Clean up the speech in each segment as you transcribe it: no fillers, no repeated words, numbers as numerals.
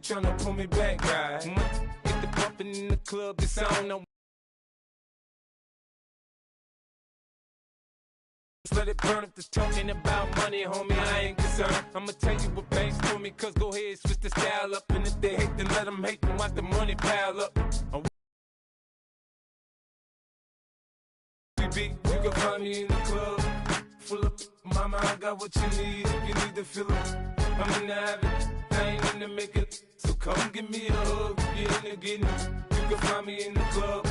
tryna pull me back, right? Get the bumpin' in the club, it's on. No. Let it burn if they're talking about money, homie, I ain't concerned. I'ma tell you what banks for me, cause go ahead, switch the style up. And if they hate, then let them hate, then watch the money pile up. You can find me in the club, full of mama, I got what you need. If you need to fill up, I'm in the habit, I ain't in the make it. So come give me a hug, you're in the getting. You can find me in the club,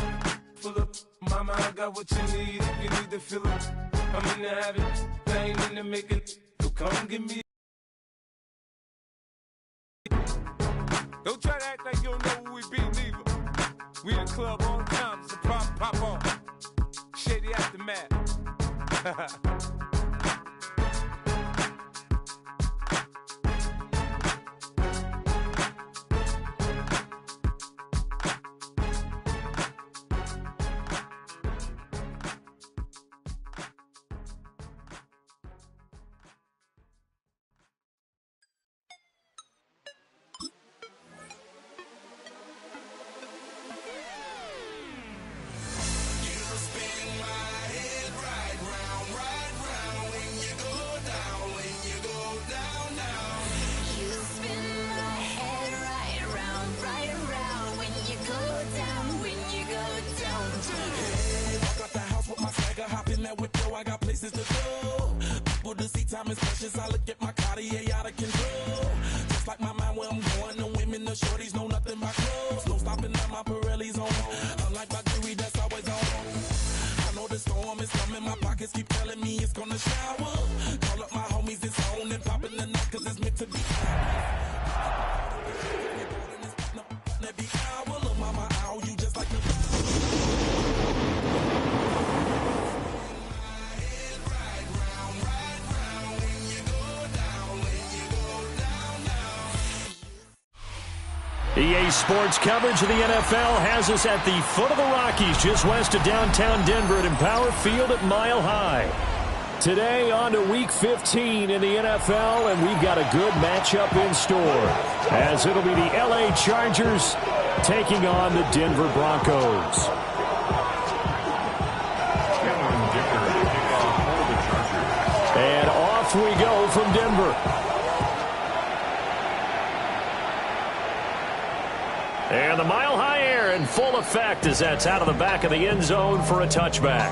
full of mama, I got what you need. If you need to fill up, I'm in the habit, I ain't in the make it. So come give me. Don't try to act like you don't know who we be, neither. We in the club all the time, it's a problem, pop on. Shady Aftermath. I got places to go. People to see, time is precious. I look at my Cartier out of control. Just like my mind where I'm going. The women, the shorties know nothing but clothes. No stopping at my Pirelli's on. Unlike my jewelry that's always on. I know the storm is coming. My pockets keep telling me it's gonna shower. Call up my homies, it's on and popping the night cause it's meant to be. Every hour, look mama, ow, you just like the EA Sports coverage of the NFL has us at the foot of the Rockies, just west of downtown Denver at Empower Field at Mile High. Today on to Week 15 in the NFL, and we've got a good matchup in store, as it'll be the LA Chargers taking on the Denver Broncos. And off we go from Denver. And the Mile High air in full effect as that's out of the back of the end zone for a touchback.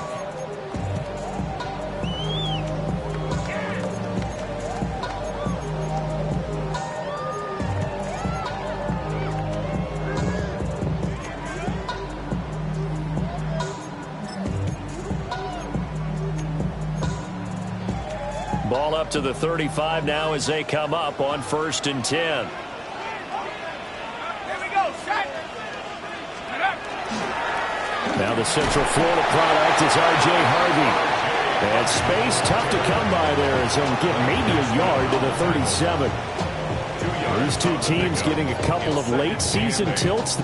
Ball up to the 35 now as they come up on 1st and 10. Now the Central Florida product is R.J. Harvey. And space tough to come by there as he'll get maybe a yard to the 37. These two teams getting a couple of late season tilts.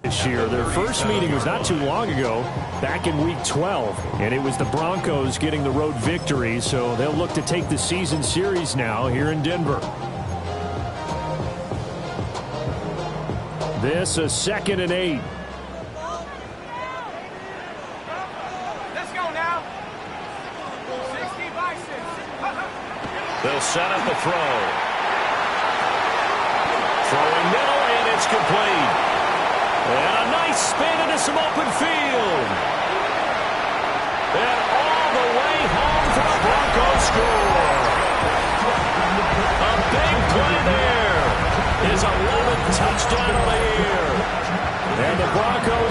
This year, their first meeting was not too long ago, back in Week 12, and it was the Broncos getting the road victory, so they'll look to take the season series now here in Denver. This is 2nd and 8. Let's go now. 60 by 6. They'll set up a throw. Throwing middle, and it's complete. And a nice spin into some open field.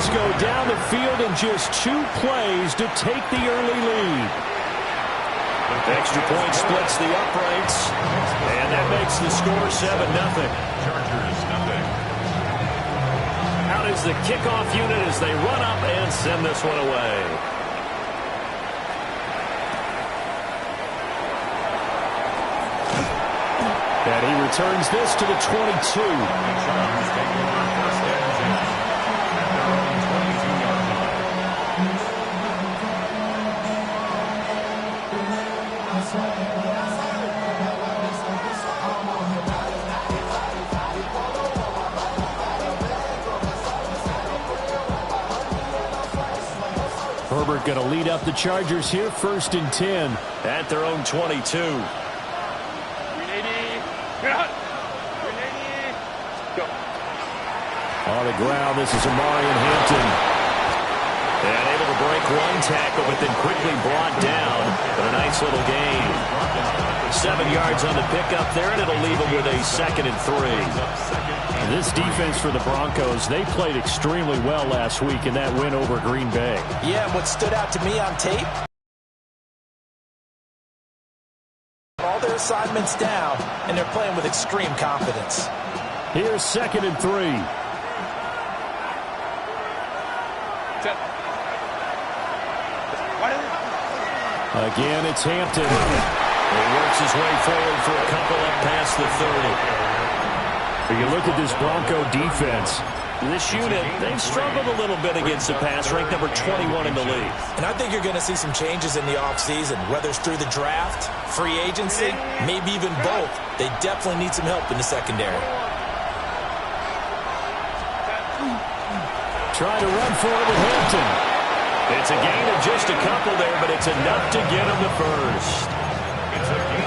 Broncos go down the field in just 2 plays to take the early lead. Extra point splits the uprights, and that makes the score 7-0. Out is the kickoff unit as they run up and send this one away. And he returns this to the 22. Herbert going to lead up the Chargers here, 1st and 10 at their own 22. On the ground, this is Amarian Hampton. And able to break one tackle, but then quickly brought down. But a nice little gain. 7 yards on the pickup there, and it'll leave them with a 2nd and 3. This defense for the Broncos, they played extremely well last week in that win over Green Bay. Yeah, what stood out to me on tape, all their assignments down, and they're playing with extreme confidence. Here's 2nd and 3. Again, it's Hampton. He works his way forward for a couple up past the 30. But you look at this Bronco defense. This unit, they've struggled a little bit against the pass, ranked number 21 in the league. And I think you're going to see some changes in the offseason, whether it's through the draft, free agency, maybe even both. They definitely need some help in the secondary. Trying to run for it with Hampton. It's a gain of just a couple there, but it's enough to get him the first.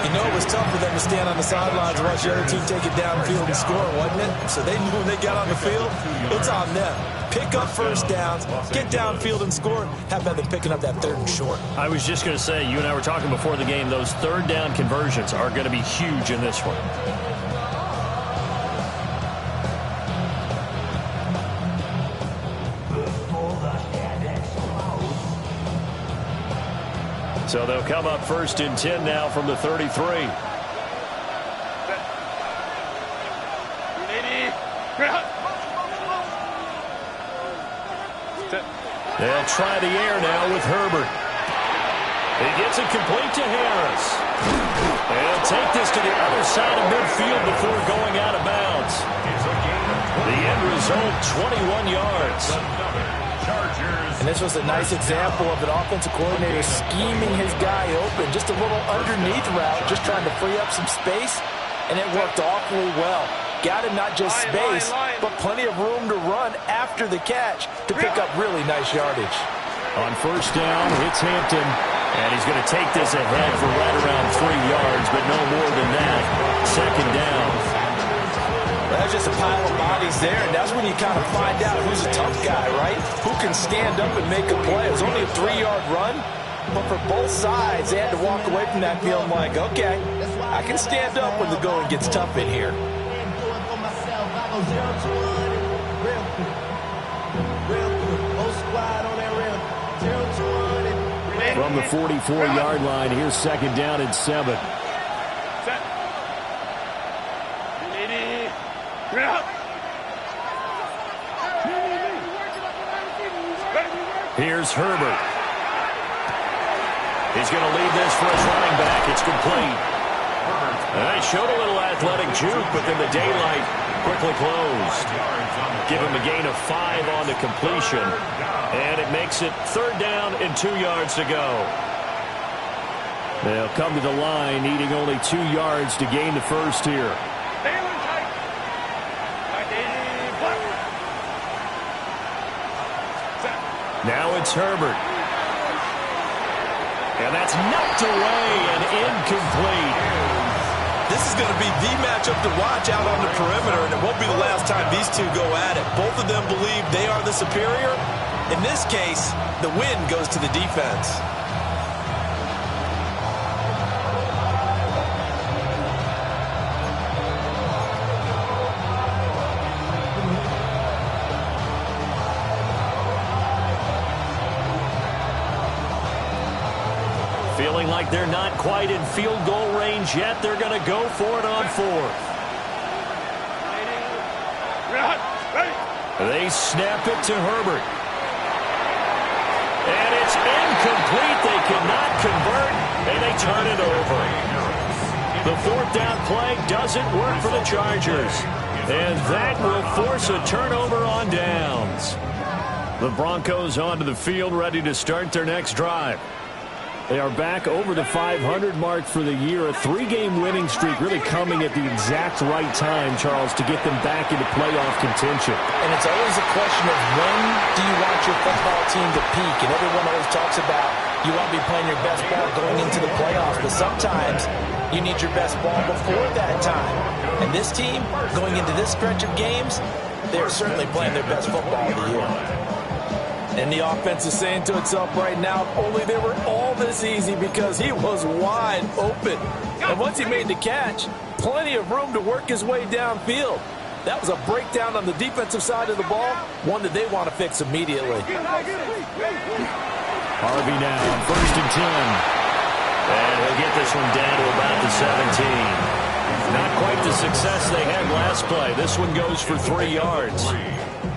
You know, it was tough for them to stand on the sidelines and watch the other team take it downfield and score, wasn't it? So they knew when they got on the field, it's on them. Pick up first downs, get downfield and score. How about them picking up that 3rd and short? I was just going to say, you and I were talking before the game, those 3rd down conversions are going to be huge in this one. So they'll come up 1st and 10 now from the 33. They'll try the air now with Herbert. He gets it complete to Harris. They'll take this to the other side of midfield before going out of bounds. The end result, 21 yards. And this was a nice example of an offensive coordinator scheming his guy open. Just a little underneath route, just trying to free up some space, and it worked awfully well. Got him not just space, but plenty of room to run after the catch to pick up really nice yardage. On 1st down, it's Hampton, and he's going to take this ahead for right around 3 yards, but no more than that. 2nd down. That's just a pile of bodies there, and that's when you kind of find out who's a tough guy, right? Who can stand up and make a play. It was only a 3-yard run, but for both sides, they had to walk away from that feeling like, okay, I can stand up when the going gets tough in here. From the 44-yard line, here's 2nd down and 7. Here's Herbert. He's going to lead this for his running back. It's complete. They showed a little athletic juke, but then the daylight quickly closed. Give him a gain of 5 on the completion. And it makes it 3rd down and 2 yards to go. They'll come to the line, needing only 2 yards to gain the first here. Now it's Herbert. And that's knocked away and incomplete. This is going to be the matchup to watch out on the perimeter, and it won't be the last time these two go at it. Both of them believe they are the superior. In this case, the win goes to the defense. Feeling like they're not quite in field goal range yet. They're going to go for it on fourth. They snap it to Herbert. And it's incomplete. They cannot convert, and they turn it over. The fourth down play doesn't work for the Chargers. And that will force a turnover on downs. The Broncos onto the field, ready to start their next drive. They are back over the 500 mark for the year. A 3-game winning streak really coming at the exact right time, Charles, to get them back into playoff contention. And it's always a question of when do you want your football team to peak? And everyone always talks about you want to be playing your best ball going into the playoffs. But sometimes you need your best ball before that time. And this team, going into this stretch of games, they're certainly playing their best football of the year. And the offense is saying to itself right now, if only they were all this easy, because he was wide open. And once he made the catch, plenty of room to work his way downfield. That was a breakdown on the defensive side of the ball, one that they want to fix immediately. Harvey now on 1st and 10. And he'll get this one down to about the 17. Not quite the success they had last play. This one goes for 3 yards.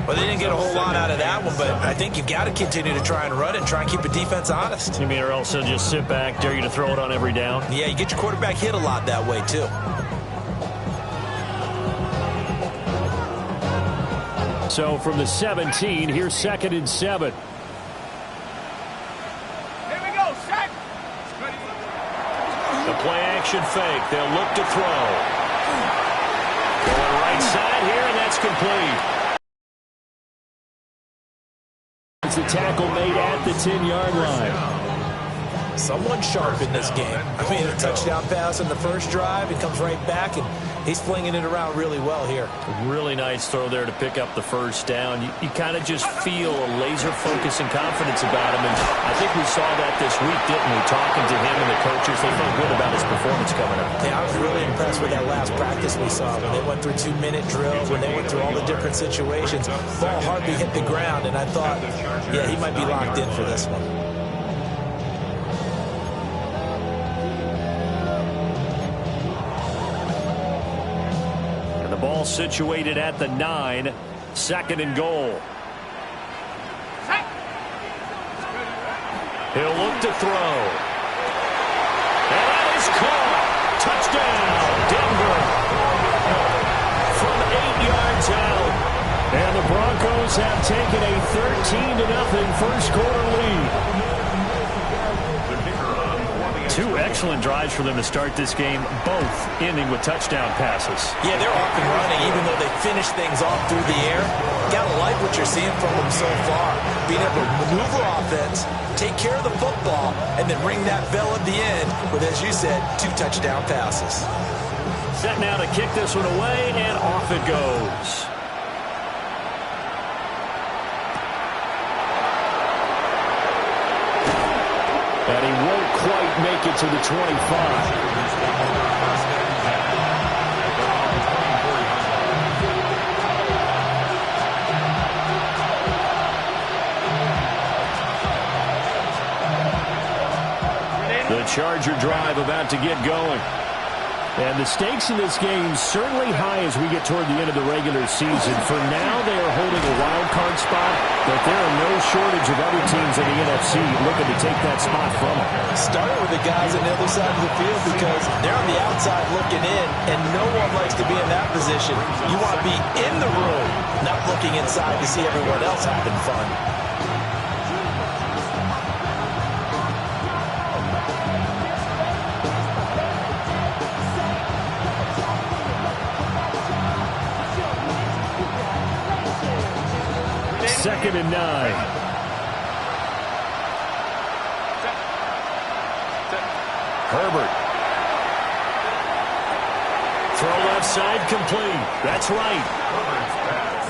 Well, they didn't get a whole lot out of that one, but I think you've got to continue to try and run it and try and keep the defense honest. You mean, or else they'll just sit back, dare you to throw it on every down? Yeah, you get your quarterback hit a lot that way, too. So from the 17, here's 2nd and 7. Here we go, set. The play action fake. They'll look to throw. Going right side here, and that's complete. It's a tackle made at the 10-yard line. Someone sharp in this game. I mean, a touchdown pass in the first drive. He comes right back, and he's flinging it around really well here. Really nice throw there to pick up the first down. You kind of just feel a laser focus and confidence about him, and I think we saw that this week, didn't we? Talking to him and the coaches, they felt good about his performance coming up. Yeah, I was really impressed with that last practice we saw when they went through 2-minute drills, when they went through all the different situations. Ball hardly hit the ground, and I thought, yeah, he might be locked in for this one. Ball situated at the 9, 2nd and goal. He'll look to throw. And that is caught. Touchdown, Denver. From 8 yards out. And the Broncos have taken a 13-0 first quarter lead. 2 excellent drives for them to start this game, both ending with touchdown passes. Yeah, they're off and running, even though they finish things off through the air. Gotta like what you're seeing from them so far. Being able to maneuver offense, take care of the football, and then ring that bell at the end with, as you said, 2 touchdown passes. Set now to kick this one away, and off it goes. And he won't quite make it to the 25. The Charger drive about to get going. And the stakes in this game certainly high as we get toward the end of the regular season. For now, they are holding a wild card spot, but there are no shortage of other teams in the NFC looking to take that spot from them. Starting with the guys on the other side of the field, because they're on the outside looking in, and no one likes to be in that position. You want to be in the room, not looking inside to see everyone else having fun. Second and 9. Herbert. Throw left side complete. That's right.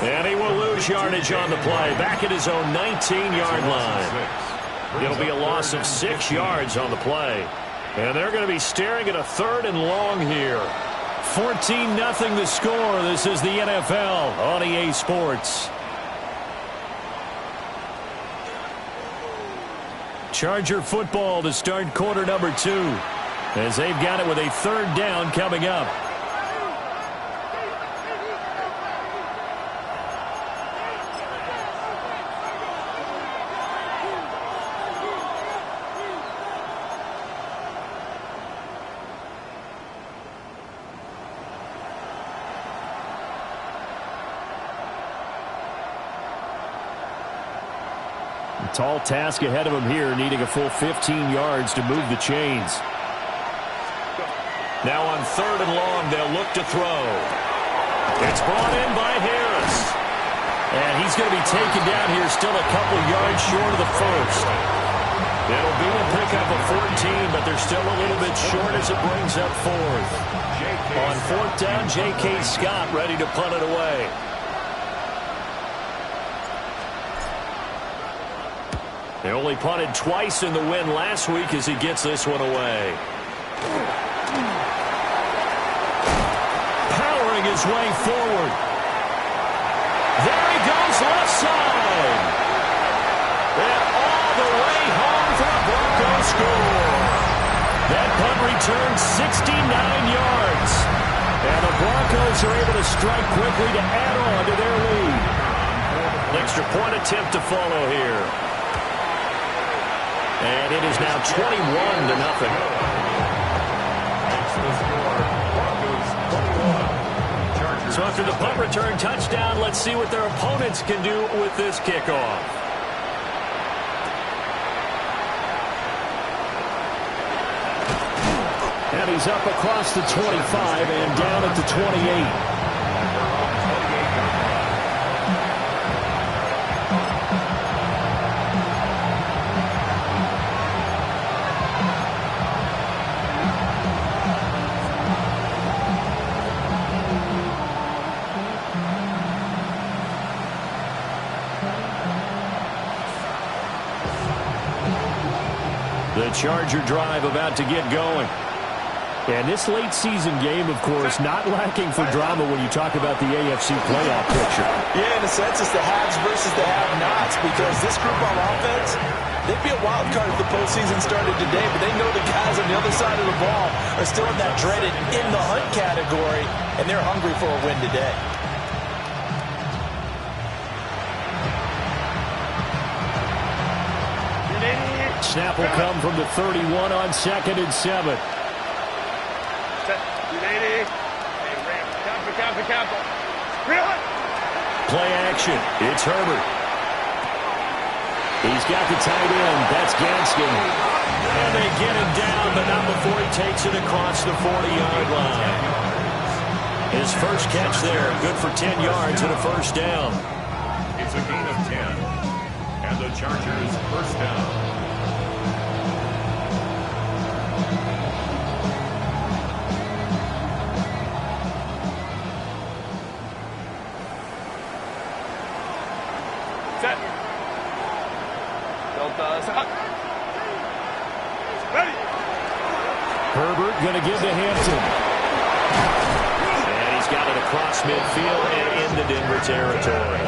And he will lose yardage on the play. Back at his own 19-yard line. It'll be a loss of 6 yards on the play. And they're going to be staring at a 3rd and long here. 14-0 the score. This is the NFL on EA Sports. Charger football to start quarter number 2, as they've got it with a 3rd down coming up. Tall task ahead of him here, needing a full 15 yards to move the chains. Now on 3rd and long, they'll look to throw. It's brought in by Harris. And he's going to be taken down here, still a couple yards short of the first. It'll be a pickup of 14, but they're still a little bit short as it brings up 4th. On 4th down, J.K. Scott ready to punt it away. They only punted twice in the win last week as he gets this one away. Powering his way forward. There he goes, left side. And all the way home for a Broncos score. That punt returned 69 yards. And the Broncos are able to strike quickly to add on to their lead. An extra point attempt to follow here. And it is now 21-0. So after the punt return touchdown, let's see what their opponents can do with this kickoff. And he's up across the 25 and down at the 28. The Charger drive about to get going. And this late season game, of course, not lacking for drama when you talk about the AFC playoff picture. Yeah, in a sense, it's the haves versus the have-nots, because this group on offense, they'd be a wild card if the postseason started today, but they know the guys on the other side of the ball are still in that dreaded in-the-hunt category, and they're hungry for a win today. Snap will come from the 31 on 2nd and 7. Play action. It's Herbert. He's got the tight end. That's Ganskin. And they get him down, but not before he takes it across the 40-yard line. His first catch there, good for 10 yards and a first down. It's a gain of 10. And the Chargers first down. Herbert going to give to Hampton. And he's got it across midfield and into Denver territory.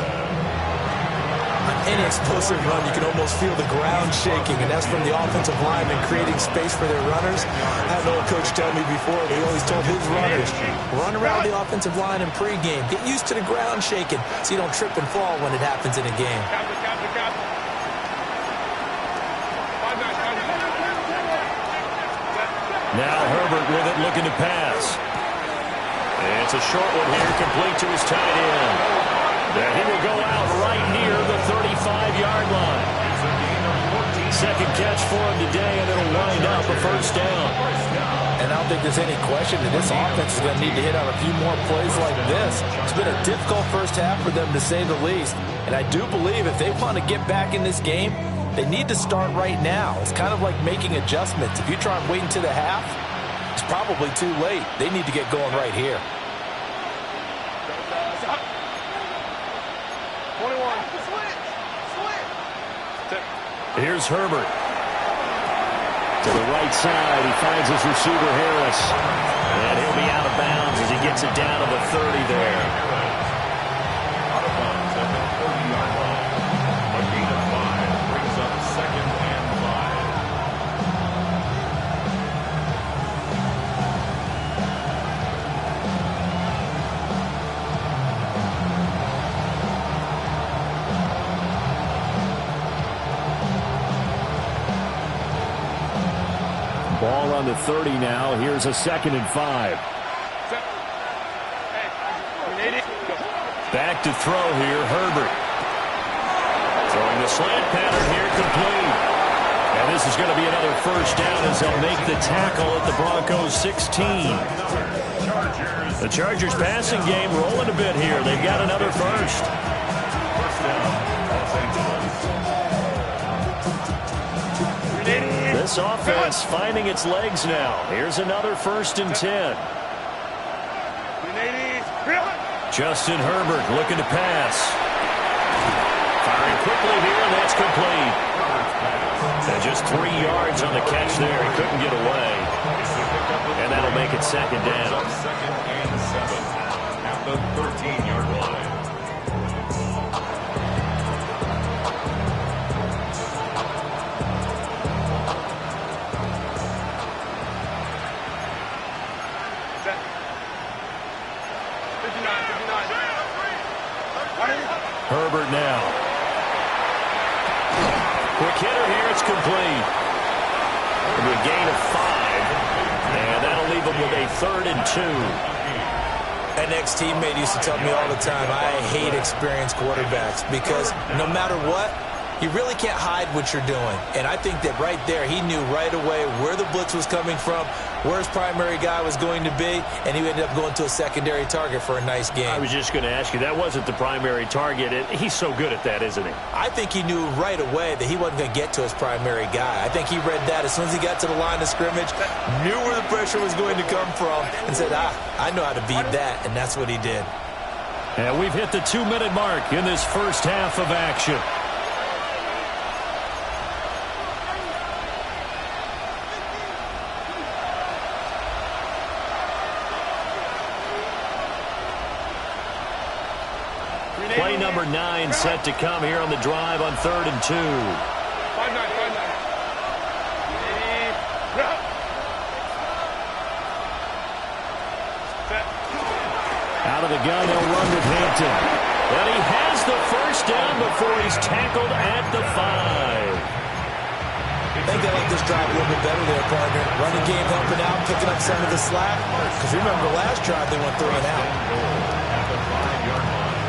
On any explosive run, you can almost feel the ground shaking, and that's from the offensive linemen creating space for their runners. I had an old coach tell me before, he always told his runners, run around the offensive line in pregame. Get used to the ground shaking so you don't trip and fall when it happens in a game. Now Herbert with it, looking to pass. And it's a short one here, complete to his tight end. And he will go out right near the 35-yard line. Second catch for him today, and it'll wind up a first down. And I don't think there's any question that this offense is going to need to hit on a few more plays like this. It's been a difficult first half for them, to say the least. And I do believe if they want to get back in this game, they need to start right now. It's kind of like making adjustments. If you try and wait until the half, it's probably too late. They need to get going right here. 21. Here's Herbert. To the right side, he finds his receiver, Harris. And he'll be out of bounds as he gets it down to the 30 there. A gain of 5 brings up 2nd and 5. Ball on the 30 now. Here's a 2nd and 5. Back to throw here, Herbert. Throwing the slant pattern here, complete. And this is going to be another first down as they'll make the tackle at the Broncos 16. The Chargers passing game rolling a bit here. They've got another first. This offense finding its legs now. Here's another 1st and 10. Justin Herbert looking to pass. Firing quickly here, and that's complete. And just 3 yards on the catch there. He couldn't get away. And that'll make it 2nd down. 2nd and 7 at the 13-yard line. Herbert now. Quick hitter here. It's complete. It'll be a gain of 5. And that'll leave them with a 3rd and 2. An ex-teammate used to tell me all the time, I hate experienced quarterbacks because no matter what, you really can't hide what you're doing. And I think that right there, he knew right away where the blitz was coming from, where his primary guy was going to be, and he ended up going to a secondary target for a nice game. I was just going to ask you, that wasn't the primary target. He's so good at that, isn't he? I think he knew right away that he wasn't going to get to his primary guy. I think he read that as soon as he got to the line of scrimmage, knew where the pressure was going to come from, and said, I know how to beat that, and that's what he did. And we've hit the 2-minute mark in this first half of action. Play number 9 set to come here on the drive on 3rd and 2. 5-9. Out of the gun, they'll run with Hampton. And he has the first down before he's tackled at the 5. I think they like this drive a little bit better there, partner. Running game helping out, picking up some of the slack. Because remember, last drive they went 3 and out. At the 5-yard line.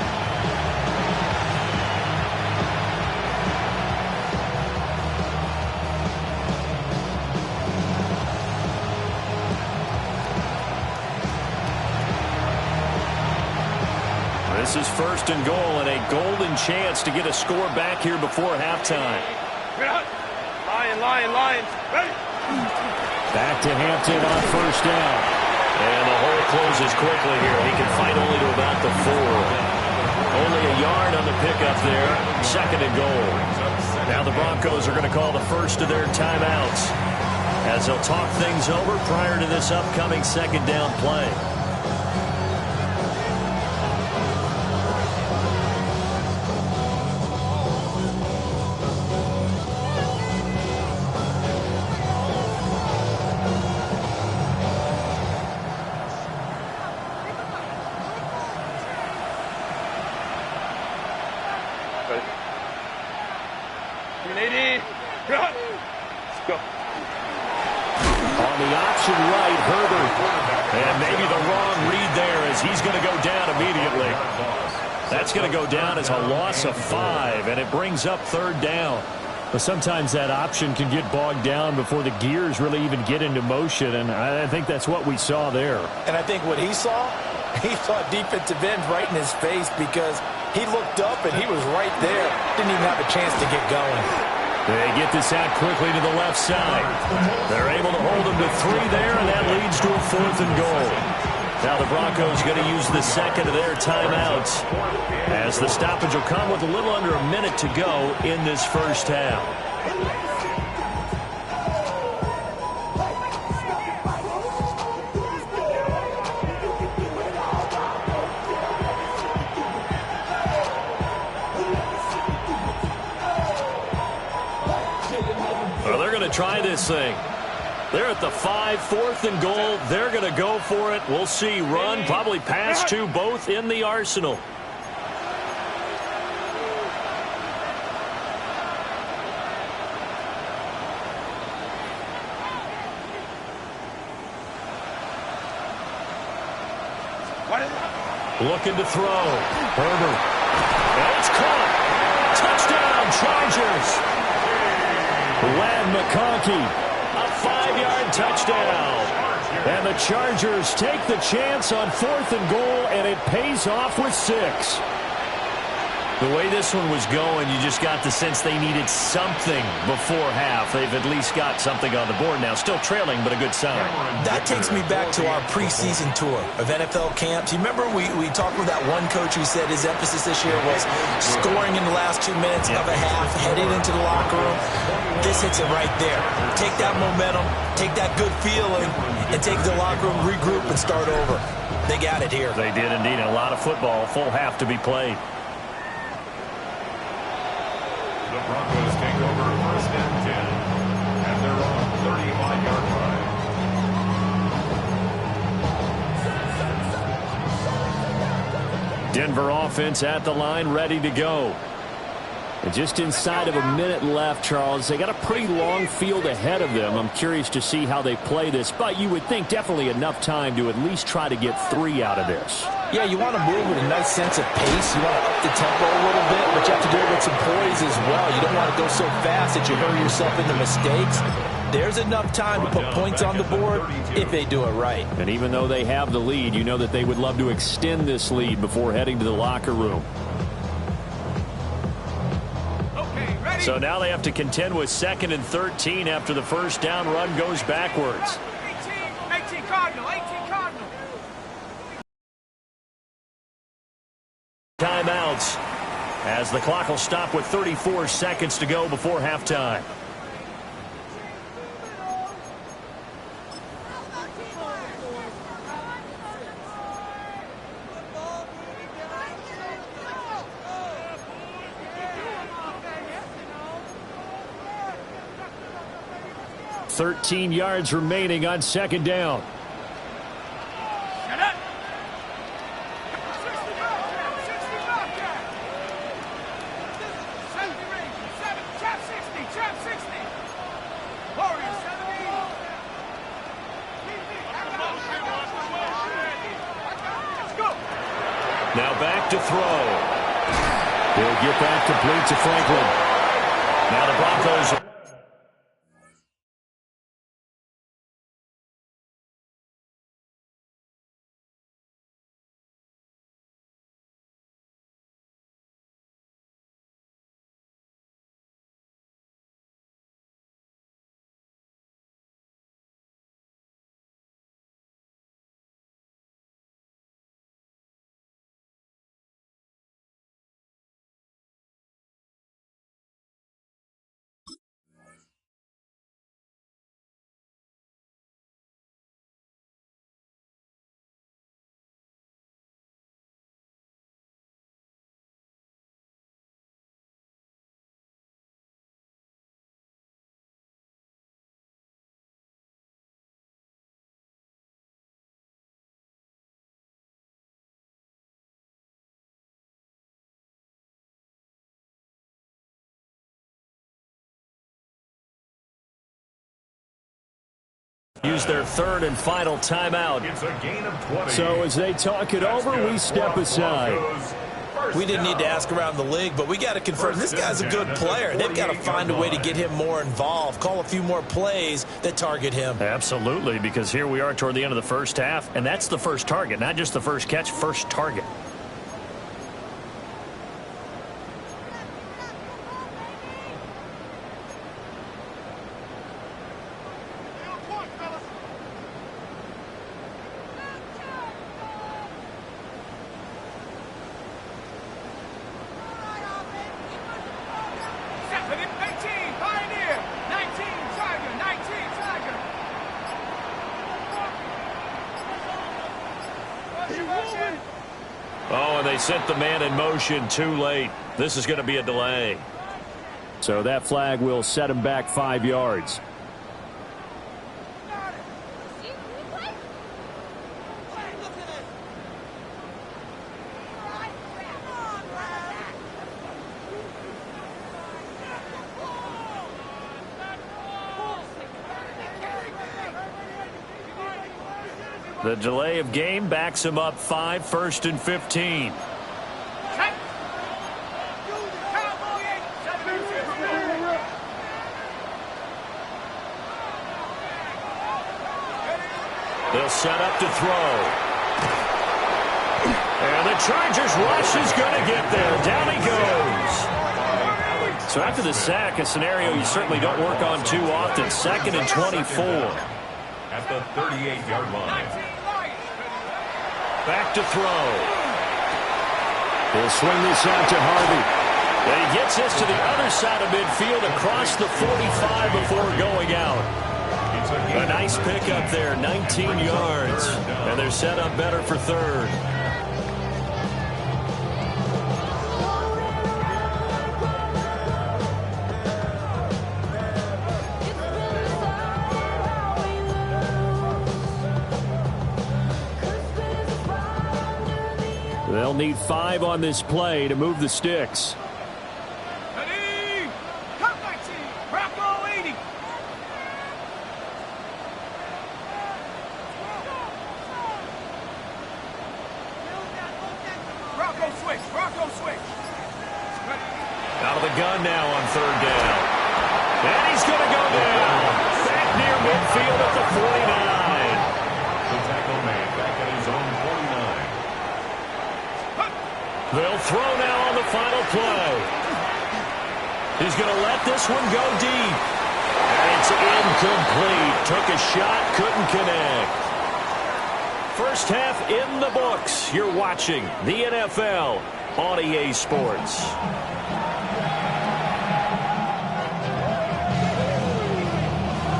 This is 1st and goal and a golden chance to get a score back here before halftime. Lions. Ready? Back to Hampton on 1st down. And the hole closes quickly here. He can fight only to about the 4. Only a yard on the pickup there. 2nd and goal. Now the Broncos are going to call the first of their timeouts as they'll talk things over prior to this upcoming 2nd down play. On the option right, Herbert. And maybe the wrong read there as he's going to go down immediately. That's going to go down as a loss of 5, and it brings up 3rd down. But sometimes that option can get bogged down before the gears really even get into motion, and I think that's what we saw there. And I think what he saw defensive end right in his face because he looked up and he was right there. Didn't even have a chance to get going. They get this out quickly to the left side. They're able to hold him to 3 there, and that leads to a 4th and goal. Now the Broncos going to use the 2nd of their timeouts as the stoppage will come with a little under a minute to go in this first half. Well, they're going to try this thing. They're at the 5, 4th and goal. They're going to go for it. We'll see. Run, probably pass to both in the arsenal. Looking to throw. Herbert. And it's caught. Touchdown, Chargers. Lad McConkey. A 5-yard touchdown. And the Chargers take the chance on 4th and goal, and it pays off with 6. The way this one was going, you just got the sense they needed something before half. They've at least got something on the board now. Still trailing, but a good sign. That takes me back to our preseason tour of NFL camps. You remember we talked with that one coach who said his emphasis this year was scoring in the last 2 minutes of a half, heading into the locker room. This hits it right there. Take that momentum, take that good feeling, and take the locker room, regroup, and start over. They got it here. They did indeed. A lot of football, full half to be played. The Broncos take over 1st and 10 at their own 35-yard line. Denver offense at the line, ready to go. And just inside of a minute left, Charles. They got a pretty long field ahead of them. I'm curious to see how they play this, but you would think definitely enough time to at least try to get 3 out of this. Yeah, you want to move with a nice sense of pace. You want to up the tempo a little bit, but you have to do it with some poise as well. You don't want to go so fast that you hurry yourself into mistakes. There's enough time to put points on the board if they do it right. And even though they have the lead, you know that they would love to extend this lead before heading to the locker room. So now they have to contend with 2nd and 13 after the first down run goes backwards. 18 Cardinal, 18 Cardinal. Timeouts as the clock will stop with 34 seconds to go before halftime. .13 yards remaining on 2nd down. Now back to throw. He'll get that complete to Franklin. Now the Broncos. Use their 3rd and final timeout. It's a gain of 20. So as they talk it over, we step aside. We didn't need to ask around the league, but we got to confirm this guy's a good player. They've got to find a way to get him more involved, call a few more plays that target him. Absolutely, because here we are toward the end of the first half, and that's the first target, not just the first catch, first target. Oh, and they sent the man in motion too late. This is going to be a delay. So that flag will set him back 5 yards. The delay of game backs him up 5, 1st and 15. They'll set up to throw. And the Chargers rush is going to get there. Down he goes. So after the sack, a scenario you certainly don't work on too often. 2nd and 24. At the 38-yard line. Back to throw. He'll swing this out to Harvey. And he gets this to the other side of midfield across the 45 before going out. A nice pickup there, 19 yards. And they're set up better for 3rd. They'll need 5 on this play to move the sticks. Ready? Come back team. Bronco 80. Bronco switch. Bronco switch. Out of the gun now on 3rd down. And he's going to go down. Back near midfield at the 49. The tackle made back at his own 49. They'll throw now on the final play. He's going to let this one go deep. And it's incomplete. Took a shot, couldn't connect. First half in the books. You're watching the NFL on EA Sports.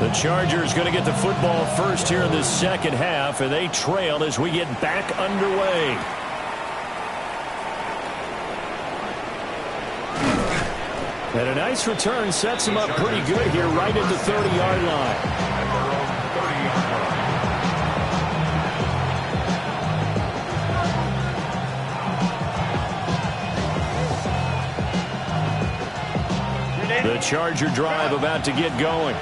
The Chargers going to get the football first here in the second half, and they trail as we get back underway. And a nice return sets him up pretty good here right at the 30-yard line. The Charger drive about to get going.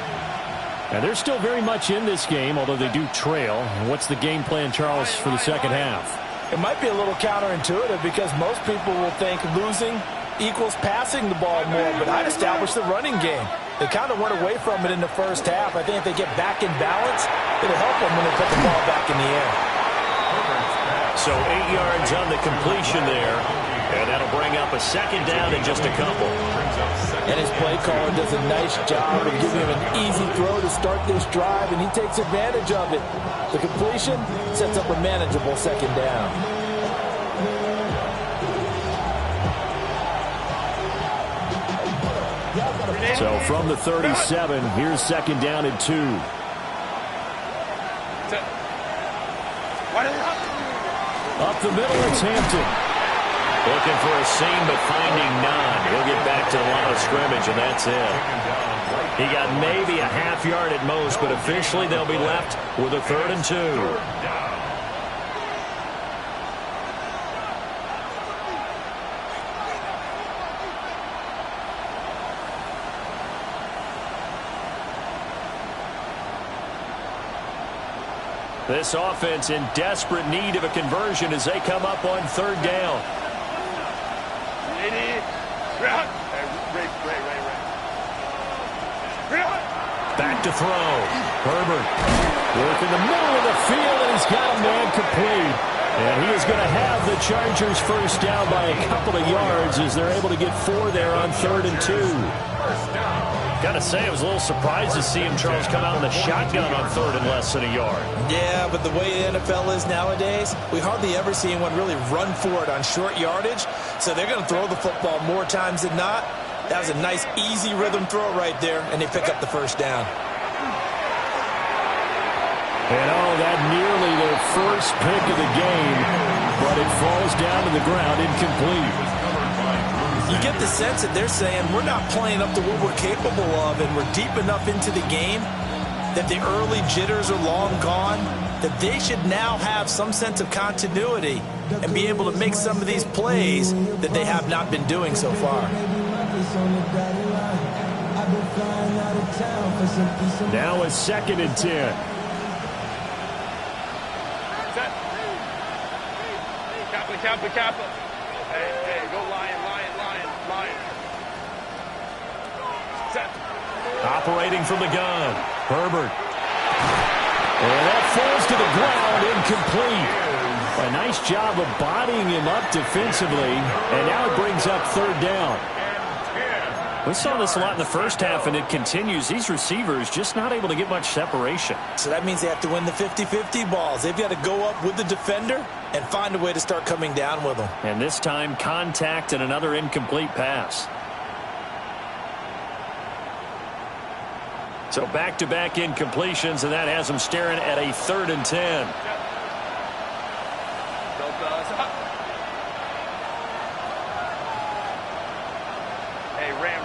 And they're still very much in this game, although they do trail. What's the game plan, Charles, for the second half? It might be a little counterintuitive because most people will think losing equals passing the ball more, but I'd establish the running game. They kind of went away from it in the first half. I think if they get back in balance, it'll help them when they put the ball back in the air. So 8 yards on the completion there, and that'll bring up a 2nd down in just a couple. And his play caller does a nice job of giving him an easy throw to start this drive, and he takes advantage of it. The completion sets up a manageable 2nd down. So from the 37, here's 2nd down and 2. Up the middle, it's Hampton. Looking for a seam, but finding none. He'll get back to the line of scrimmage, and that's it. He got maybe a half yard at most, but officially they'll be left with a 3rd and 2. This offense in desperate need of a conversion as they come up on 3rd down. Back to throw. Herbert work in the middle of the field, and he's got a man complete. And he is going to have the Chargers first down by a couple of yards as they're able to get 4 there on 3rd and 2. Gotta say, I was a little surprised to see him, Charles, come out in the shotgun on 3rd and less than a yard. Yeah, but the way the NFL is nowadays, we hardly ever see anyone really run for it on short yardage. So they're going to throw the football more times than not. That was a nice, easy rhythm throw right there, and they pick up the first down. And that nearly their first pick of the game, but it falls down to the ground incomplete. You get the sense that they're saying we're not playing up to what we're capable of, and we're deep enough into the game that the early jitters are long gone, that they should now have some sense of continuity and be able to make some of these plays that they have not been doing so far. Now a 2nd and 10. Kappa. Hey, go lion. Set. Operating from the gun, Herbert. And that falls to the ground, incomplete. A nice job of bodying him up defensively, and now it brings up third down. We saw this a lot in the first half, and it continues. These receivers just not able to get much separation. So that means they have to win the 50-50 balls. They've got to go up with the defender and find a way to start coming down with them. And this time, contact and another incomplete pass. So back-to-back incompletions, and that has them staring at a 3rd and 10. Hey, ram.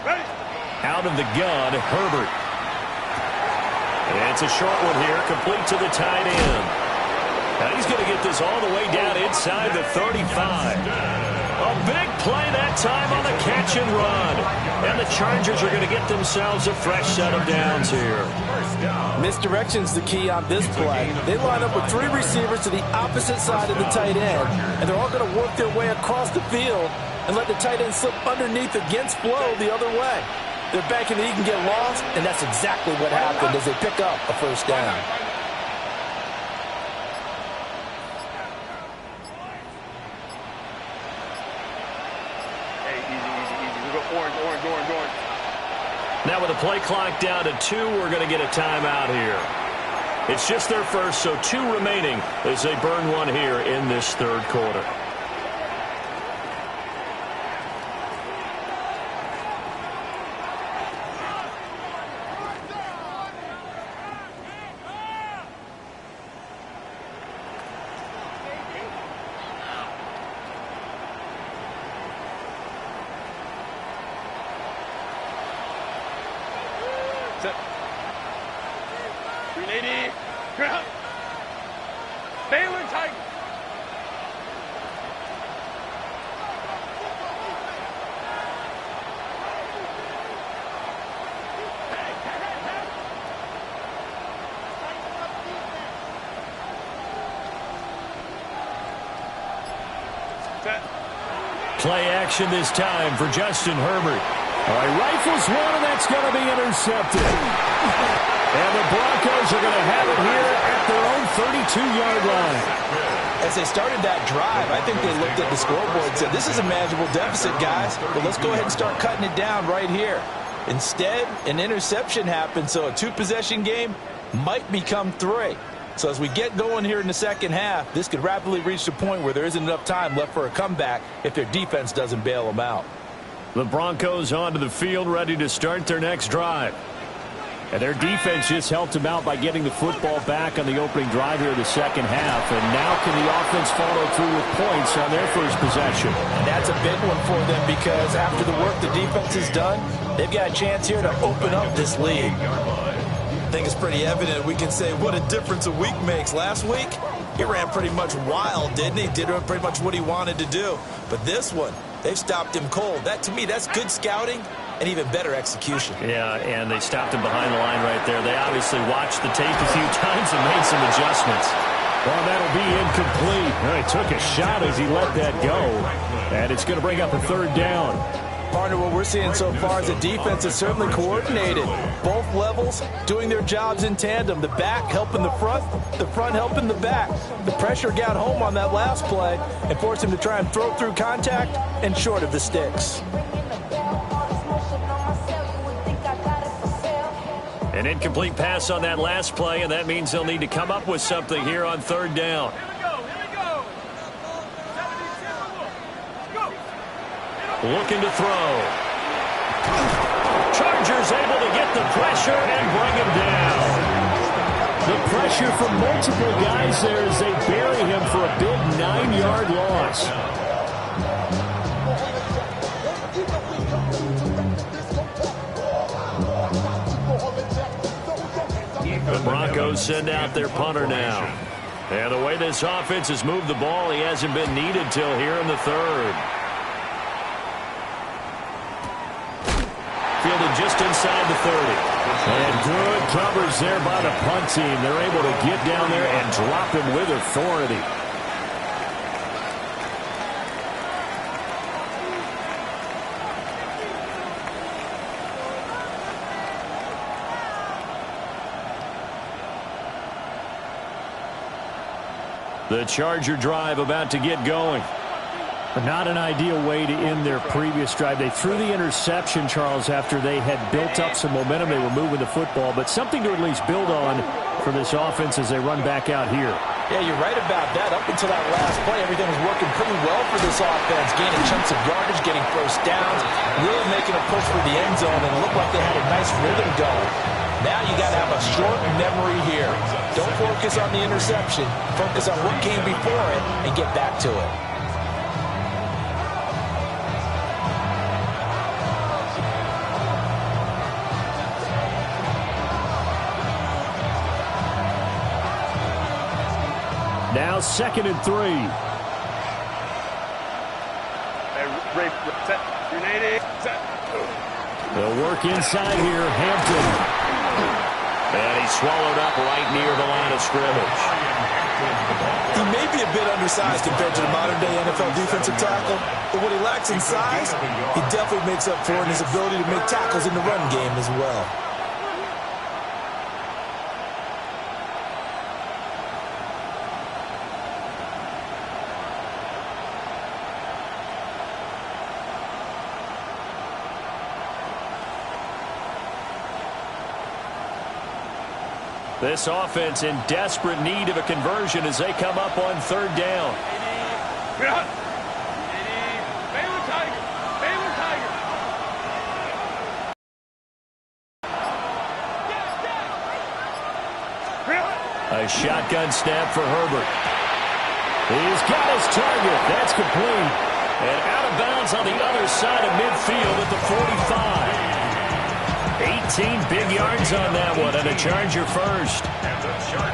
Ready? Out of the gun, Herbert. It's a short one here, complete to the tight end. Now he's going to get this all the way down inside the 35. A big play that time on the catch and run. And the Chargers are going to get themselves a fresh set of downs here. Misdirection's the key on this play. They line up with 3 receivers to the opposite side of the tight end, and they're all going to work their way across the field and let the tight end slip underneath against flow the other way. They're banking that he can get lost, and that's exactly what happened as they pick up a first down. Hey, easy. We go orange. Now with the play clock down to 2, we're going to get a timeout here. It's just their first, so 2 remaining as they burn one here in this 3rd quarter. Set. 380. Ground. Baylor Tiger. Set. Play action this time for Justin Herbert. All right, rifles one, and that's going to be intercepted. And the Broncos are going to have it here at their own 32-yard line. As they started that drive, I think they looked at the scoreboard and said, this is a manageable deficit, guys, but let's go ahead and start cutting it down right here. Instead, an interception happened, so a 2-possession game might become 3. So as we get going here in the second half, this could rapidly reach the point where there isn't enough time left for a comeback if their defense doesn't bail them out. The Broncos onto the field, ready to start their next drive. And their defense just helped them out by getting the football back on the opening drive here in the second half. And now can the offense follow through with points on their first possession? And that's a big one for them because after the work the defense has done, they've got a chance here to open up this lead. I think it's pretty evident. We can say what a difference a week makes. Last week, he ran pretty much wild, didn't he? Did pretty much what he wanted to do. But this one, they've stopped him cold. That, to me, that's good scouting and even better execution. Yeah, and they stopped him behind the line right there. They obviously watched the tape a few times and made some adjustments. Well, that'll be incomplete. He took a shot as he let that go. And it's going to bring up a 3rd down. Partner, what we're seeing so far is the defense is certainly coordinated. Both levels doing their jobs in tandem. The back helping the front helping the back. The pressure got home on that last play and forced him to try and throw through contact and short of the sticks. An incomplete pass on that last play, and that means they'll need to come up with something here on 3rd down. Looking to throw. Chargers able to get the pressure and bring him down. The pressure from multiple guys there as they bury him for a big 9-yard loss. The Broncos send out their punter now. And the way this offense has moved the ball, he hasn't been needed till here in the 3rd. fielded just inside the 30. And good coverage there by the punt team. They're able to get down there and drop him with authority. The Charger drive about to get going. Not an ideal way to end their previous drive. They threw the interception, Charles, after they had built up some momentum. They were moving the football, but something to at least build on for this offense as they run back out here. Yeah, you're right about that. Up until that last play, everything was working pretty well for this offense, gaining chunks of yardage, getting first downs, really making a push for the end zone, and it looked like they had a nice rhythm going. Now you got to have a short memory here. Don't focus on the interception. Focus on what came before it and get back to it. Now 2nd and 3. Hey, set. Grenade. Set. They'll work inside here. Hampton. And he's swallowed up right near the line of scrimmage. He may be a bit undersized compared to the modern-day NFL defensive tackle, but what he lacks in size, he definitely makes up for in his ability to make tackles in the run game as well. This offense in desperate need of a conversion as they come up on 3rd down. A shotgun snap for Herbert. He's got his target. That's complete. And out of bounds on the other side of midfield at the 45. 18 big yards on that one, and a Charger first.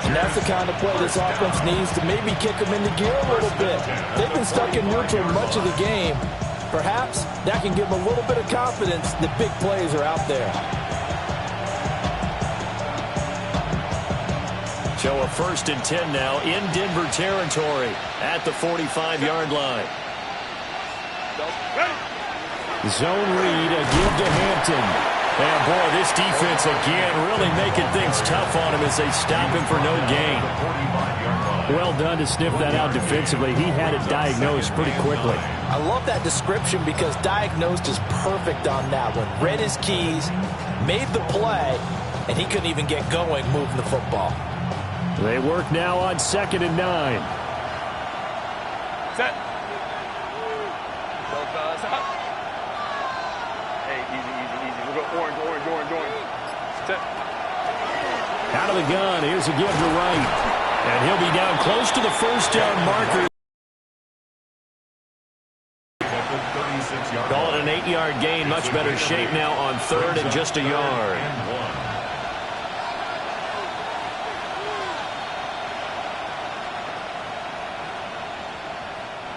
And that's the kind of play this offense needs to maybe kick them into gear a little bit. They've been stuck in neutral much of the game. Perhaps that can give them a little bit of confidence that big plays are out there. So a 1st and 10 now in Denver territory at the 45-yard line. Zone read, a give to Hampton. And, boy, this defense again really making things tough on him as they stop him for no gain. Well done to sniff that out defensively. He had it diagnosed pretty quickly. I love that description because diagnosed is perfect on that one. Read his keys, made the play, and he couldn't even get going moving the football. They work now on 2nd and 9. Set. Hey, easy. We'll go orange. Set. Out of the gun, here's a give to Wright. And he'll be down close to the 1st down marker. Call it an 8-yard gain. Much better shape now on 3rd and just a yard.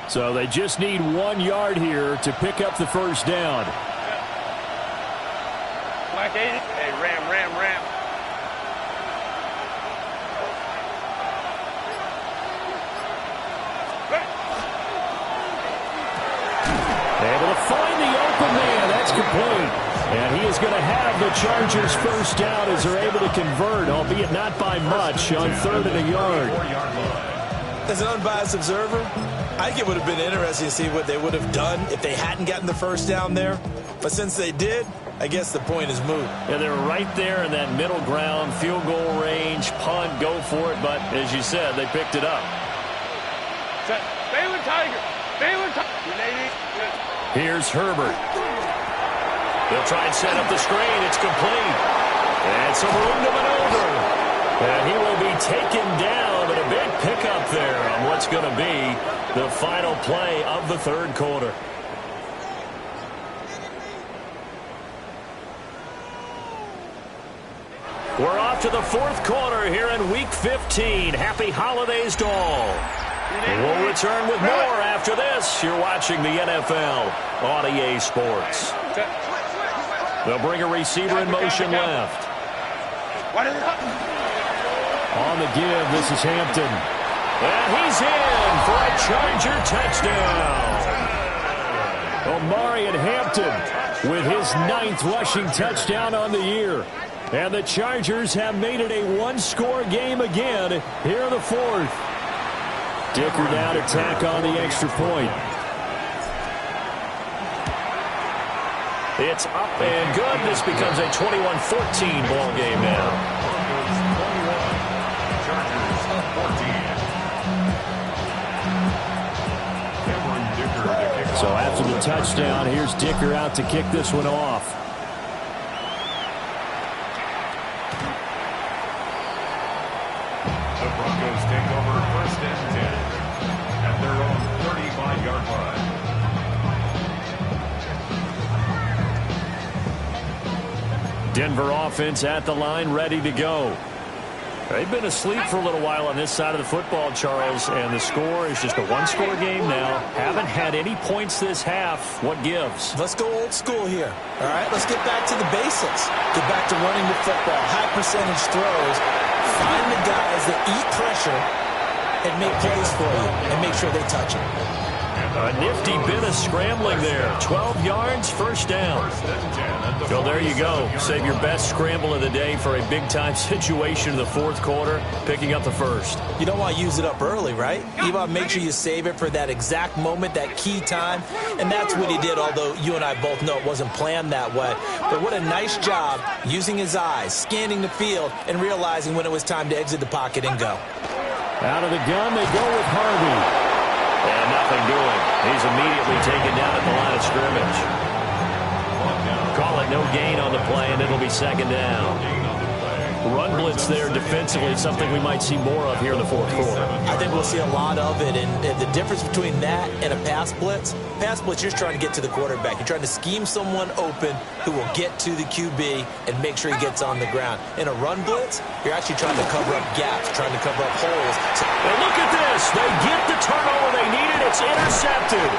So they just need 1 yard here to pick up the 1st down. Black 80. Hey, ram. Able to find the open man. That's complete. And he is going to have the Chargers 1st down as they're able to convert, albeit not by much, on 3rd and a yard. As an unbiased observer, I think it would have been interesting to see what they would have done if they hadn't gotten the 1st down there. But since they did, I guess the point is moot. Yeah, they were right there in that middle ground, field goal range, punt, go for it. But as you said, they picked it up. Set. Baylor Tiger. Here's Herbert. They'll try and set up the screen. It's complete. And some room to maneuver. And he will be taken down, but a big pickup there on what's going to be the final play of the 3rd quarter. We're off to the 4th quarter here in Week 15. Happy holidays to all. We'll return with more after this. You're watching the NFL on EA Sports. They'll bring a receiver in motion left. On the give, this is Hampton. And he's in for a Charger touchdown. Omarion Hampton with his 9th rushing touchdown on the year. And the Chargers have made it a one-score game again here in the 4th. Dicker now to tack on the extra point. It's up and good. This becomes a 21-14 ball game now. So after the touchdown, here's Dicker out to kick this one off. The Broncos take over 1st and 10 at their own 35-yard line. Denver offense at the line, ready to go. They've been asleep for a little while on this side of the football, Charles, and the score is just a one-score game now. Haven't had any points this half. What gives? Let's go old school here. All right, let's get back to the basics. Get back to running the football, high percentage throws. Find the guys that eat pressure and make plays for you and make sure they touch it. A nifty bit of scrambling there. 12 yards, first down. So there you go. Save your best scramble of the day for a big-time situation in the 4th quarter, picking up the first. You don't want to use it up early, right? You want to make sure you save it for that exact moment, that key time. And that's what he did, although you and I both know it wasn't planned that way. But what a nice job using his eyes, scanning the field, and realizing when it was time to exit the pocket and go. Out of the gun, they go with Harvey. And nothing doing. He's immediately taken down at the line of scrimmage. Call it no gain on the play, and it'll be 2nd down. Run blitz there defensively, something we might see more of here in the 4th quarter. I think we'll see a lot of it, and the difference between that and a pass blitz, you're just trying to get to the quarterback. You're trying to scheme someone open who will get to the QB and make sure he gets on the ground. In a run blitz, you're actually trying to cover up gaps, trying to cover up holes. And look at this. They get the turnover they needed. It's intercepted.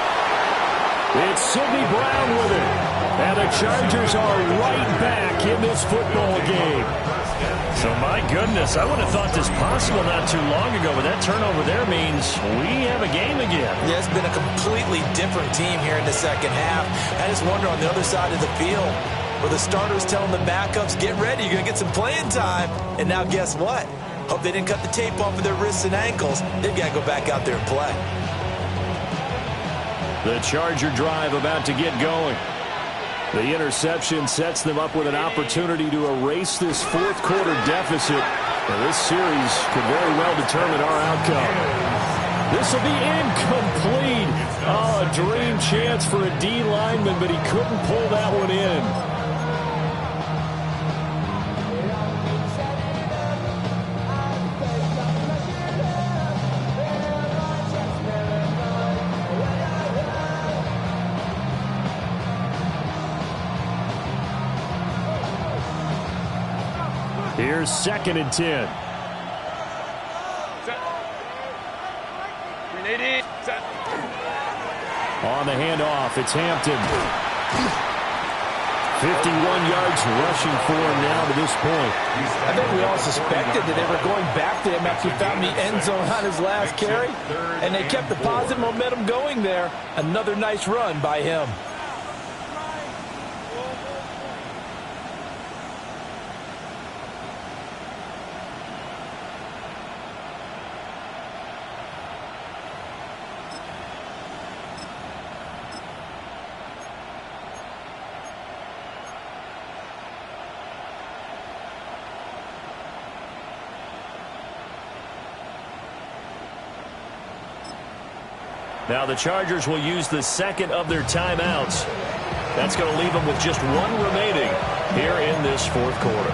It's Sidney Brown with it. And the Chargers are right back in this football game. So, my goodness, I would have thought this possible not too long ago, but that turnover there means we have a game again. Yeah, it's been a completely different team here in the 2nd half. I just wonder on the other side of the field, where the starters telling the backups, get ready, you're going to get some playing time. And now guess what? Hope they didn't cut the tape off of their wrists and ankles. They've got to go back out there and play. The Charger drive about to get going. The interception sets them up with an opportunity to erase this 4th quarter deficit. And this series could very well determine our outcome. This will be incomplete. Oh, a dream chance for a D lineman, but he couldn't pull that one in. Here's 2nd and 10. On the handoff, it's Hampton. 51 yards rushing for him now to this point. I think we all suspected that they were going back to him after he found the end zone on his last carry. And they kept the positive momentum going there. Another nice run by him. Now the Chargers will use the 2nd of their timeouts. That's going to leave them with just 1 remaining here in this 4th quarter.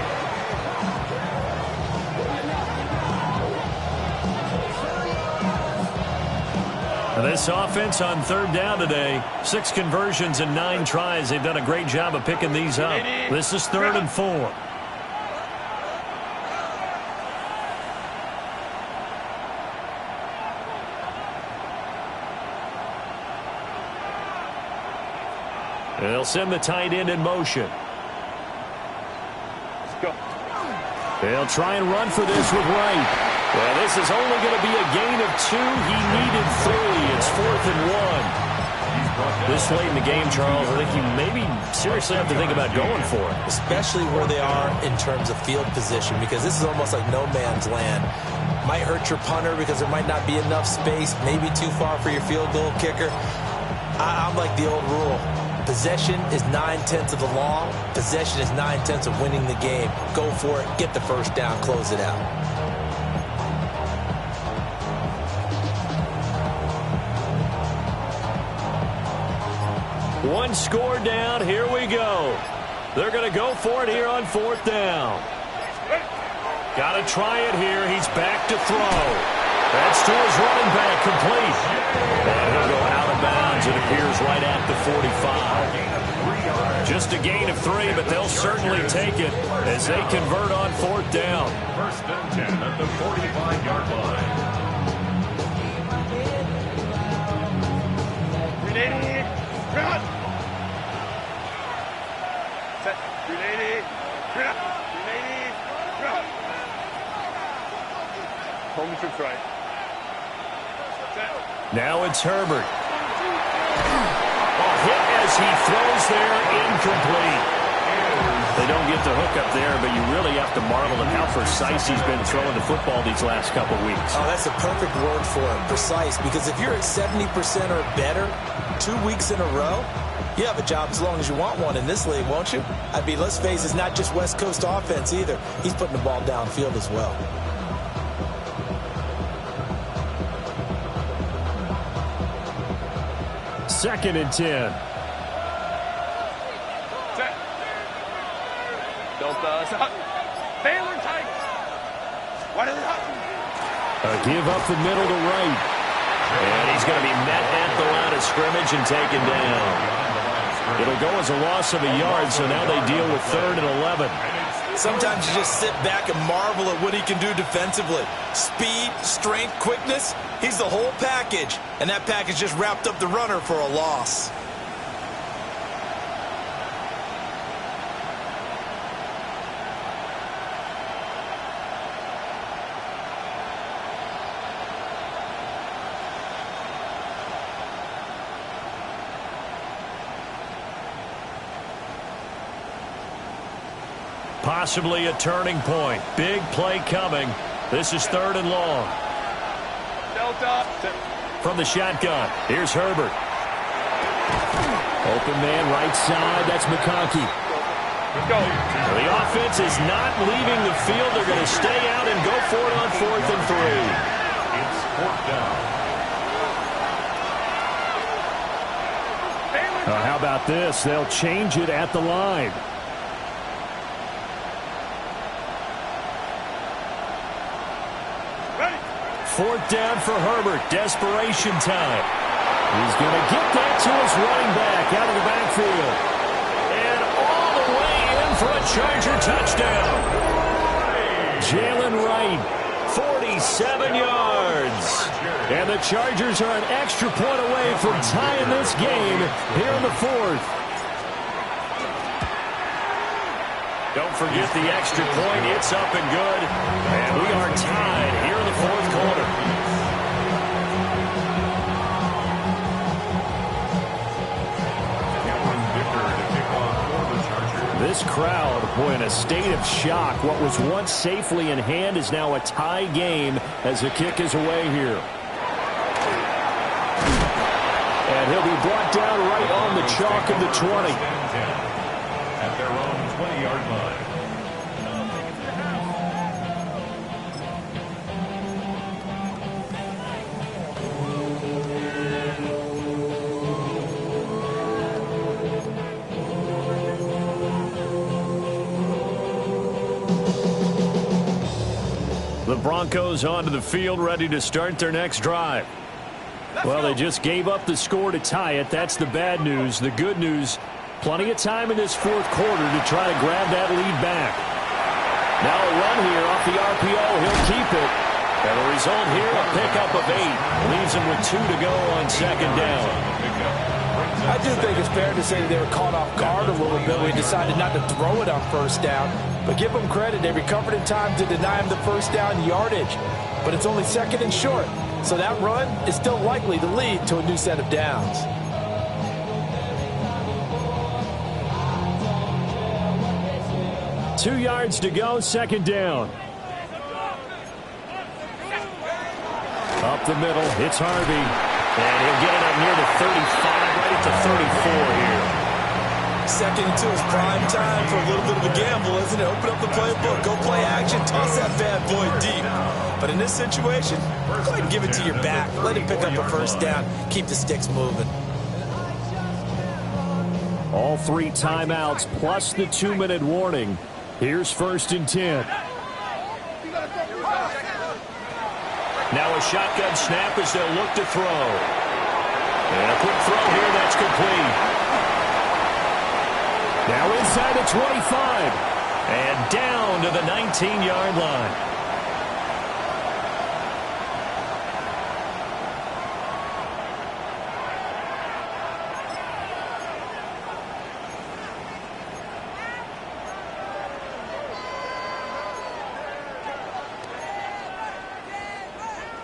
This offense on 3rd down today, 6 conversions and 9 tries. They've done a great job of picking these up. This is 3rd and 4. They'll send the tight end in motion. They'll try and run for this with Wright. Well, this is only going to be a gain of 2. He needed 3. It's 4th and 1. This late in the game, Charles, I think you maybe seriously have to think about going for it. Especially where they are in terms of field position, because this is almost like no man's land. Might hurt your punter because there might not be enough space, maybe too far for your field goal kicker. I'm like the old rule. Possession is 9/10 of the law. Possession is 9/10 of winning the game. Go for it. Get the first down. Close it out. One score down. Here we go. They're going to go for it here on 4th down. Got to try it here. He's back to throw. That's to his running back, complete. And he'll go out of bounds. It appears right at the 45. Just a gain of 3, but they'll certainly take it as they convert on 4th down. 1st and 10 at the 45-yard line. Home trip's right. Now it's Herbert. A hit as he throws there, incomplete. They don't get the hook up there, but you really have to marvel at how precise he's been throwing the football these last couple weeks. Oh, that's a perfect word for it, precise, because if you're at 70% or better 2 weeks in a row, you have a job as long as you want one in this league, won't you? I mean, let's face it, it's not just West Coast offense either. He's putting the ball downfield as well. Second and 10. Don't Baylor tight. What is it? A give up the middle to Wright. And he's going to be met at the line of scrimmage and taken down. It'll go as a loss of a yard, so now they deal with 3rd and 11. Sometimes you just sit back and marvel at what he can do defensively. Speed, strength, quickness, he's the whole package. And that package just wrapped up the runner for a loss. Possibly a turning point. Big play coming. This is 3rd and long. Delta. From the shotgun, here's Herbert. Open man right side. That's McConkey. Let's go. The offense is not leaving the field. They're going to stay out and go for it on 4th and 3. It's 4th down. How about this? They'll change it at the line. Ready. 4th down for Herbert. Desperation time. He's going to get that to his running back out of the backfield. And all the way in for a Charger touchdown. Jalen Wright, 47 yards. And the Chargers are an extra point away from tying this game here in the 4th. Don't forget the extra point. It's up and good. And we are tied here in the 4th quarter. This crowd, boy, in a state of shock. What was once safely in hand is now a tie game as the kick is away here. And he'll be brought down right on the chalk of the 20. At their own 20-yard line. The Broncos onto the field, ready to start their next drive. Well, they just gave up the score to tie it. That's the bad news. The good news, plenty of time in this 4th quarter to try to grab that lead back. Now a run here off the RPO. He'll keep it. And the result here, a pickup of 8. Leaves him with 2 to go on 2nd down. I do think it's fair to say they were caught off guard a little bit. We decided not to throw it on first down. But give them credit. They recovered in time to deny him the first down yardage. But it's only second and short. So that run is still likely to lead to a new set of downs. Two yards to go, second down. Up the middle, it's Harvey. And he'll get it up near the 35, right at the 34 here. Second into his prime time for a little bit of a gamble, isn't it? Open up the playbook, go play action, toss that bad boy deep. But in this situation, go ahead and give it to your back. Let him pick up a first down. Keep the sticks moving. All 3 timeouts plus the 2-minute warning. Here's 1st and 10. Now a shotgun snap as they'll look to throw. And a quick throw here, that's complete. Now inside the 25. And down to the 19-yard line.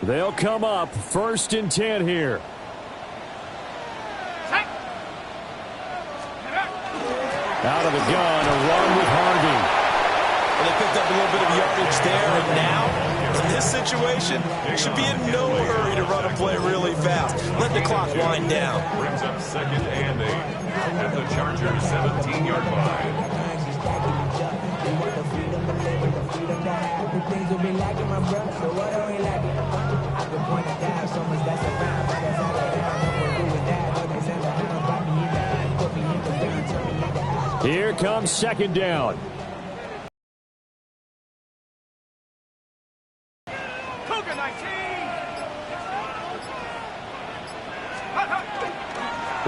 They'll come up 1st and 10 here. Out of the gun, a run with Harvey. Well, they picked up a little bit of yardage there, and now, in this situation, you should be in no hurry to run a play really fast. Let the clock wind down. Brings up 2nd and 8 at the Chargers' 17-yard line. Here comes 2nd down.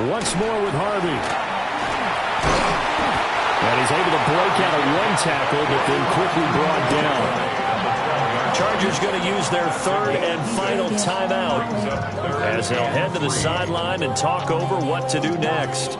Once more with Harvey. And he's able to break out of one tackle, but then quickly brought down. Chargers going to use their 3rd and final timeout as they'll head to the sideline and talk over what to do next.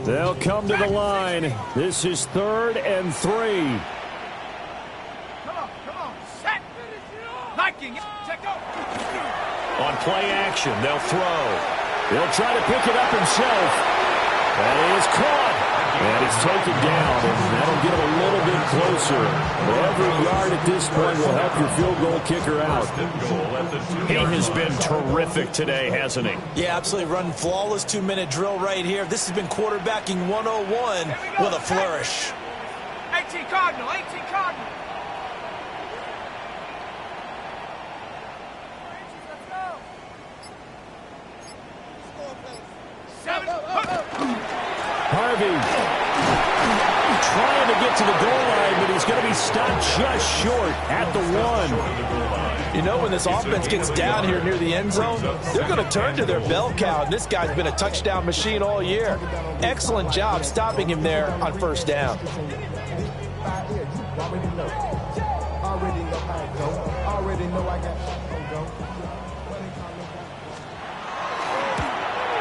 They'll come to the line. This is 3rd and 3. Come on, set. Liking it. Check out. On play action, they'll throw. He'll try to pick it up himself. That is caught. And it's taken down, and that'll get him a little bit closer. Every yard at this point will help your field goal kicker out. He has been terrific today, hasn't he? Yeah, absolutely. Running flawless 2-minute drill right here. This has been quarterbacking 101 with a flourish. 18 Cardinal, 18 Cardinal. Harvey trying to get to the goal line, but he's going to be stopped just short at the 1. You know, when this offense gets down here near the end zone, they're going to turn to their bell cow, and this guy's been a touchdown machine all year. Excellent job stopping him there on 1st down.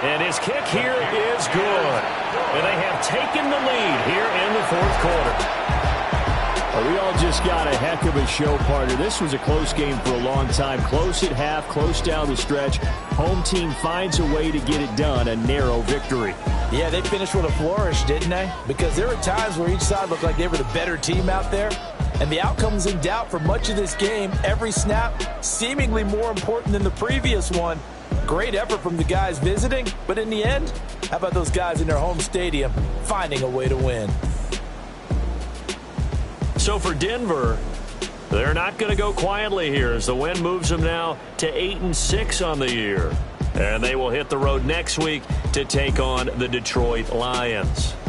And his kick here is good. And they have taken the lead here in the 4th quarter. Well, we all just got a heck of a show, partner. This was a close game for a long time. Close at half, close down the stretch. Home team finds a way to get it done, a narrow victory. Yeah, they finished with a flourish, didn't they? Because there were times where each side looked like they were the better team out there. And the outcome was in doubt for much of this game. Every snap seemingly more important than the previous one. Great effort from the guys visiting, but in the end, how about those guys in their home stadium finding a way to win? So for Denver, They're not going to go quietly here as the win moves them now to 8-6 on the year. And they will hit the road next week to take on the Detroit Lions.